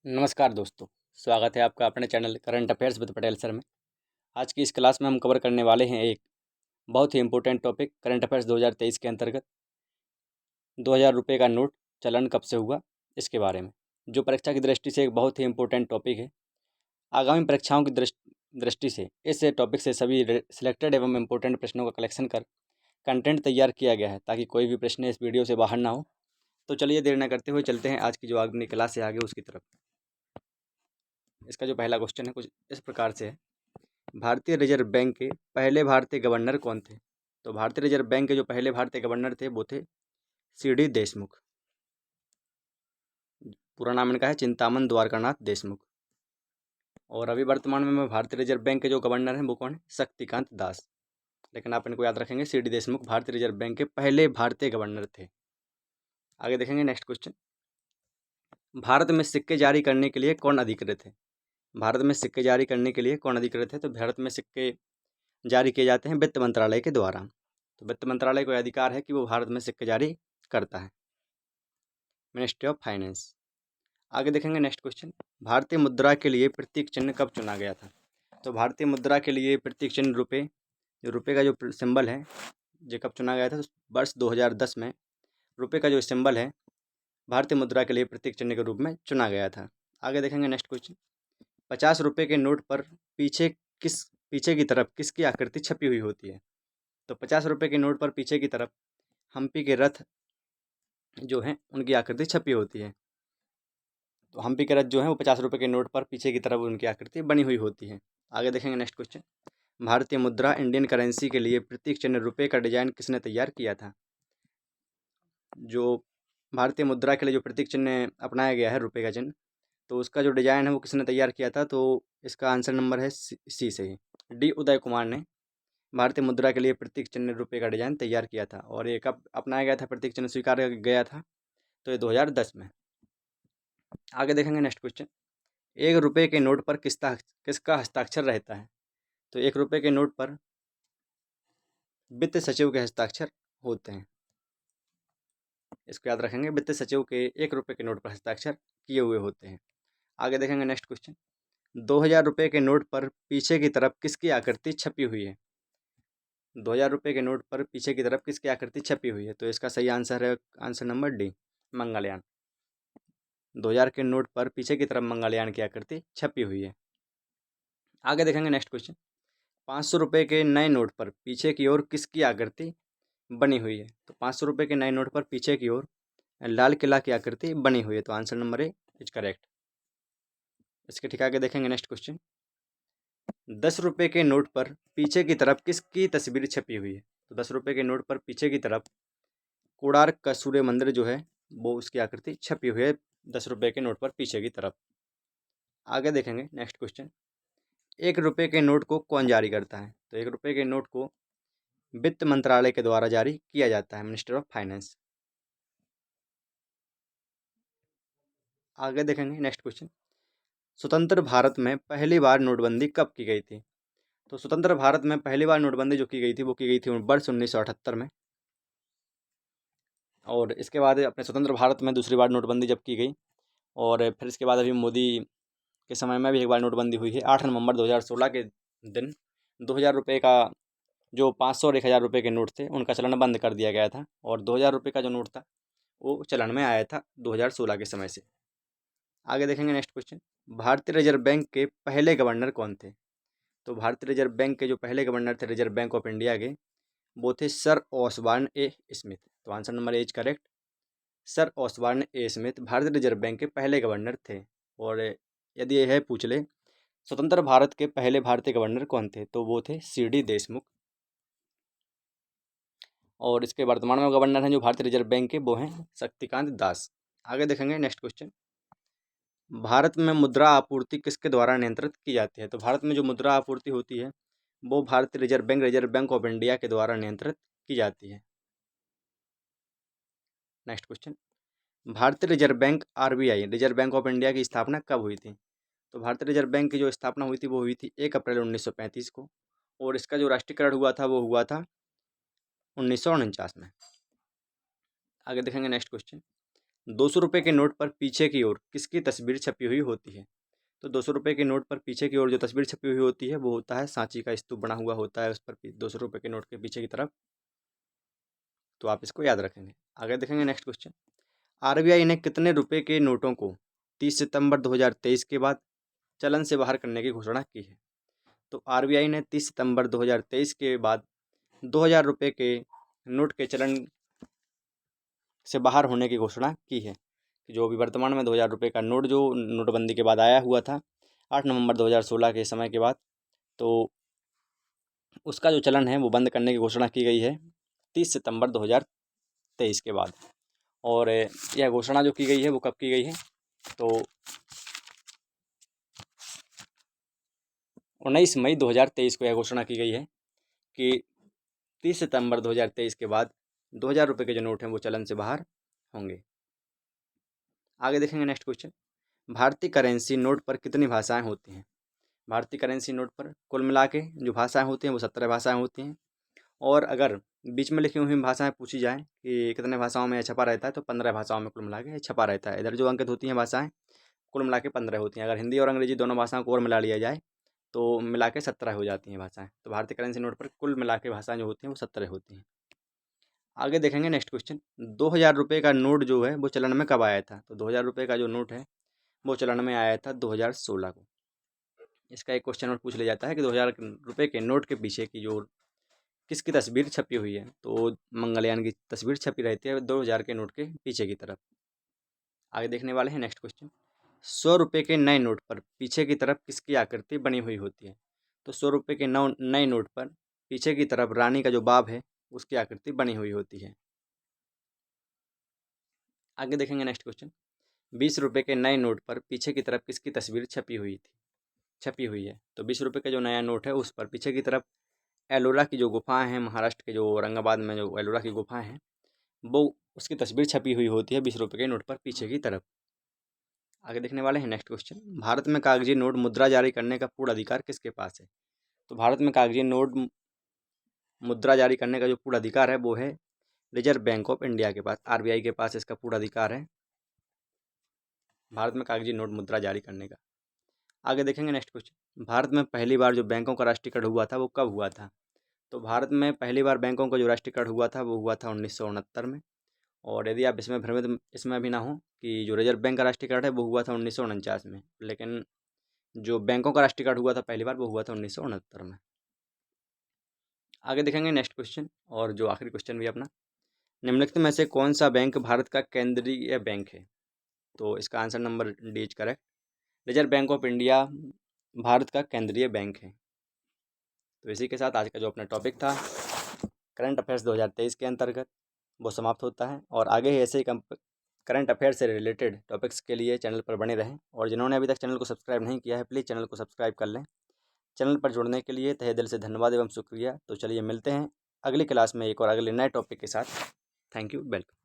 नमस्कार दोस्तों, स्वागत है आपका अपने channel current affairs with Patel sir में। आज की इस क्लास में हम कवर करने वाले हैं एक बहुत ही इम्पोर्टेंट टॉपिक करंट अफेयर्स 2023 के अंतर्गत 2000 रुपये का नोट चलन कब से हुआ, इसके बारे में, जो परीक्षा की दृष्टि से एक बहुत ही इम्पोर्टेंट टॉपिक है। आगामी परीक्षाओं की दृष्टि से इस टॉपिक से सभी सिलेक्टेड एवं इम्पोर्टेंट प्रश्नों का कलेक्शन कर कंटेंट तैयार किया गया है, ताकि कोई भी प्रश्न इस वीडियो से बाहर ना हो। तो चलिए देर न करते हुए चलते हैं आज की जो अगली क्लास है आगे उसकी तरफ। इसका जो पहला क्वेश्चन है कुछ इस प्रकार से है, भारतीय रिजर्व बैंक के पहले भारतीय गवर्नर कौन थे? तो भारतीय रिजर्व बैंक के जो पहले भारतीय गवर्नर थे वो थे सी.डी. देशमुख। पूरा नाम इनका है चिंतामन द्वारकानाथ देशमुख। और अभी वर्तमान में भारतीय रिजर्व बैंक के जो गवर्नर हैं वो कौन है? शक्तिकांत दास। लेकिन आप इनको याद रखेंगे, सी.डी. देशमुख भारतीय रिजर्व बैंक के पहले भारतीय गवर्नर थे। आगे देखेंगे नेक्स्ट क्वेश्चन, भारत में सिक्के जारी करने के लिए कौन अधिकृत है? भारत में सिक्के जारी करने के लिए कौन अधिकृत है? तो भारत में सिक्के जारी किए जाते हैं वित्त मंत्रालय के द्वारा। तो वित्त मंत्रालय को अधिकार है कि वो भारत में सिक्के जारी करता है, मिनिस्ट्री ऑफ फाइनेंस। आगे देखेंगे नेक्स्ट क्वेश्चन, भारतीय मुद्रा के लिए प्रतीक चिन्ह कब चुना गया था? तो भारतीय मुद्रा के लिए प्रतीक चिन्ह रुपये, जो रुपये का जो सिंबल है, ये कब चुना गया था? तो वर्ष 2010 में रुपये का जो सिंबल है भारतीय मुद्रा के लिए प्रतीक चिन्ह के रूप में चुना गया था। आगे देखेंगे नेक्स्ट क्वेश्चन, 50 रुपये के नोट पर पीछे की तरफ किसकी आकृति छपी हुई होती है? तो 50 रुपये के नोट पर पीछे की तरफ हम्पी के रथ जो हैं उनकी आकृति छपी होती है। तो हम्पी के रथ जो है वो 50 रुपये के नोट पर पीछे की तरफ उनकी आकृति बनी हुई होती है। आगे देखेंगे नेक्स्ट क्वेश्चन, भारतीय मुद्रा इंडियन करेंसी के लिए प्रतीक चिन्ह रुपये का डिजाइन किसने तैयार किया था? जो भारतीय मुद्रा के लिए जो प्रतीक चिन्ह अपनाया गया है रुपये का चिन्ह, तो उसका जो डिजाइन है वो किसने तैयार किया था? तो इसका आंसर नंबर है सी से ही, डी उदय कुमार ने भारतीय मुद्रा के लिए प्रतीक चिन्ह रुपये का डिजाइन तैयार किया था। और ये कब अपनाया गया था, प्रतीक चिन्ह स्वीकार गया था? तो ये 2010 में। आगे देखेंगे नेक्स्ट क्वेश्चन, 1 रुपये के नोट पर किसका हस्ताक्षर रहता है? तो 1 रुपये के नोट पर वित्त सचिव के हस्ताक्षर होते हैं। इसको याद रखेंगे, वित्त सचिव के 1 रुपये के नोट पर हस्ताक्षर किए हुए होते हैं। आगे देखेंगे नेक्स्ट क्वेश्चन, 2000 रुपये के नोट पर पीछे की तरफ किसकी आकृति छपी हुई है? 2000 रुपये के नोट पर पीछे की तरफ किसकी आकृति छपी हुई है? तो इसका सही आंसर है आंसर नंबर डी, मंगलयान। 2000 के नोट पर पीछे की तरफ मंगलयान की आकृति छपी हुई है। आगे देखेंगे नेक्स्ट क्वेश्चन, 500 रुपये के नए नोट पर पीछे की ओर किसकी आकृति बनी हुई है? तो 500 रुपये के नए नोट पर पीछे की ओर लाल किला की आकृति बनी हुई है। तो answer number A is correct. इसके ठीक आगे देखेंगे नेक्स्ट क्वेश्चन, 10 रुपये के नोट पर पीछे की तरफ किसकी तस्वीर छपी हुई है? तो 10 रुपये के नोट पर पीछे की तरफ कोणार्क का सूर्य मंदिर जो है वो उसकी आकृति छपी हुई है 10 रुपये के नोट पर पीछे की तरफ। आगे देखेंगे नेक्स्ट क्वेश्चन, 1 रुपये के नोट को कौन जारी करता है? तो 1 रुपये के नोट को वित्त मंत्रालय के द्वारा जारी किया जाता है, मिनिस्टर ऑफ फाइनेंस। आगे देखेंगे नेक्स्ट क्वेश्चन, स्वतंत्र भारत में पहली बार नोटबंदी कब की गई थी? तो स्वतंत्र भारत में पहली बार नोटबंदी जो की गई थी वो की गई थी वर्ष 1978 में। और इसके बाद अपने स्वतंत्र भारत में दूसरी बार नोटबंदी जब की गई, और फिर इसके बाद अभी मोदी के समय में भी एक बार नोटबंदी हुई है 8 नवंबर 2016 के दिन। 2000 रुपये का जो 500 और 1000 रुपये के नोट थे उनका चलन बंद कर दिया गया था, और 2000 रुपये का जो नोट था वो चलन में आया था 2016 के समय से। आगे देखेंगे नेक्स्ट क्वेश्चन, भारतीय रिजर्व बैंक के पहले गवर्नर कौन थे? तो भारतीय रिजर्व बैंक के जो पहले गवर्नर थे रिजर्व बैंक ऑफ इंडिया के, वो थे सर ऑसबॉर्न ए स्मिथ। तो आंसर नंबर एज correct, sir Osborne A Smith भारतीय रिजर्व बैंक के पहले गवर्नर थे। और यदि यह पूछ ले स्वतंत्र भारत के पहले भारतीय गवर्नर कौन थे, तो वो थे सी.डी. देशमुख। और इसके वर्तमान में गवर्नर हैं जो भारतीय रिजर्व बैंक के, वो हैं शक्तिकांत दास। आगे देखेंगे नेक्स्ट क्वेश्चन, भारत में मुद्रा आपूर्ति किसके द्वारा नियंत्रित की जाती है? तो भारत में जो मुद्रा आपूर्ति होती है वो भारतीय रिजर्व बैंक ऑफ इंडिया के द्वारा नियंत्रित की जाती है। नेक्स्ट क्वेश्चन, भारतीय reserve bank RBI reserve bank of India की स्थापना कब हुई थी? तो भारतीय रिजर्व बैंक की जो स्थापना हुई थी वो हुई थी 1 अप्रैल 1935 को, और इसका जो राष्ट्रीयकरण हुआ था वो हुआ था 1949 में। आगे देखेंगे नेक्स्ट क्वेश्चन, 200 रुपये के नोट पर पीछे की ओर किसकी तस्वीर छपी हुई होती है? तो 200 रुपये के नोट पर पीछे की ओर जो तस्वीर छपी हुई होती है वो होता है सांची का स्तूप बना हुआ होता है उस पर 200 रुपये के नोट के पीछे की तरफ। तो आप इसको याद रखेंगे। आगे देखेंगे नेक्स्ट क्वेश्चन। आरबीआई ने कितने रुपए के नोटों को 30 सितंबर 2023 के बाद चलन से बाहर करने की घोषणा की है? तो आरबीआई ने 30 सितंबर 2023 के बाद 2000 रुपये के नोट के चलन से बाहर होने की घोषणा की है। कि जो अभी वर्तमान में 2000 रुपये का नोट जो नोटबंदी के बाद आया हुआ था 8 नवंबर 2016 के समय के बाद, तो उसका जो चलन है वो बंद करने की घोषणा की गई है 30 सितंबर 2023 के बाद। और यह घोषणा जो की गई है वो कब की गई है? तो 19 मई 2023 को यह घोषणा की गई है कि 30 सितंबर 2023 के बाद 2000 रुपये के जो नोट हैं वो चलन से बाहर होंगे। आगे देखेंगे नेक्स्ट क्वेश्चन। भारतीय करेंसी नोट पर कितनी भाषाएं होती हैं? भारतीय करेंसी नोट पर कुल मिला के जो भाषाएं होती हैं वो 17 भाषाएं होती हैं। और अगर बीच में लिखी हुई भाषाएं पूछी जाए कि कितने भाषाओं में छपा रहता है तो 15 भाषाओं में कुल मिला के छपा रहता है। इधर जो अंकित होती हैं भाषाएं कुल मिला के 15 होती हैं। अगर हिंदी और अंग्रेजी दोनों भाषाओं को और मिला लिया जाए तो मिला के 17 हो जाती हैं भाषाएं। तो भारतीय करेंसी नोट पर कुल मिला के भाषाएं जो होती हैं वो 17 होती हैं। आगे देखेंगे नेक्स्ट क्वेश्चन। 2000 रुपये का नोट जो है वो चलन में कब आया था? तो 2000 रुपये का जो नोट है वो चलन में आया था 2016 को। इसका एक क्वेश्चन और पूछ लिया जाता है कि 2000 रुपये के नोट के पीछे की जो किसकी तस्वीर छपी हुई है? तो मंगलयान की तस्वीर छपी रहती है 2000 के नोट के पीछे की तरफ। आगे देखने वाले हैं नेक्स्ट क्वेश्चन। 100 रुपये के नए नोट पर पीछे की तरफ किसकी आकृति बनी हुई होती है? तो 100 रुपये के नए नोट पर पीछे की तरफ रानी का जो बाब है उसकी आकृति बनी हुई होती है। आगे देखेंगे नेक्स्ट क्वेश्चन। 20 रुपये के नए नोट पर पीछे की तरफ किसकी तस्वीर छपी हुई है? तो 20 रुपये का जो नया नोट है उस पर पीछे की तरफ एलोरा की जो गुफाएं हैं, महाराष्ट्र के जो औरंगाबाद में जो एलोरा की गुफाएं हैं वो उसकी तस्वीर छपी हुई होती है 20 रुपये के नोट पर पीछे की तरफ। आगे देखने वाले हैं नेक्स्ट क्वेश्चन। भारत में कागजी नोट मुद्रा जारी करने का पूरा अधिकार किसके पास है? तो भारत में कागजी नोट मुद्रा जारी करने का जो पूरा अधिकार है वो है रिजर्व बैंक ऑफ इंडिया के पास, आरबीआई के पास इसका पूरा अधिकार है भारत में कागजी नोट मुद्रा जारी करने का। आगे देखेंगे नेक्स्ट क्वेश्चन। भारत में पहली बार जो बैंकों का राष्ट्रीयकरण हुआ था वो कब हुआ था? तो भारत में पहली बार बैंकों का जो राष्ट्रीयकरण हुआ था वो हुआ था 1969 में। और यदि आप इसमें भ्रमित इसमें भी ना हो कि जो रिजर्व बैंक का राष्ट्रीयकरण है वो हुआ था 1949 में, लेकिन जो बैंकों का राष्ट्रीयकरण हुआ था पहली बार वो हुआ था 1969 में। आगे देखेंगे नेक्स्ट क्वेश्चन और जो आखिरी क्वेश्चन भी अपना। निम्नलिखित में से कौन सा बैंक भारत का केंद्रीय बैंक है? तो इसका answer number D is correct. Reserve bank of India Bharat का केंद्रीय बैंक है। तो इसी के साथ आज का जो अपना टॉपिक था करंट अफेयर्स 2023 के अंतर्गत वो समाप्त होता है। और आगे ही ऐसे ही करंट अफेयर से रिलेटेड टॉपिक्स के लिए चैनल पर बने रहें। और जिन्होंने अभी तक चैनल को सब्सक्राइब नहीं किया है प्लीज़ चैनल को सब्सक्राइब कर लें। चैनल पर जुड़ने के लिए तहे दिल से धन्यवाद एवं शुक्रिया। तो चलिए मिलते हैं अगली क्लास में एक और अगले नए टॉपिक के साथ। Thank you, welcome.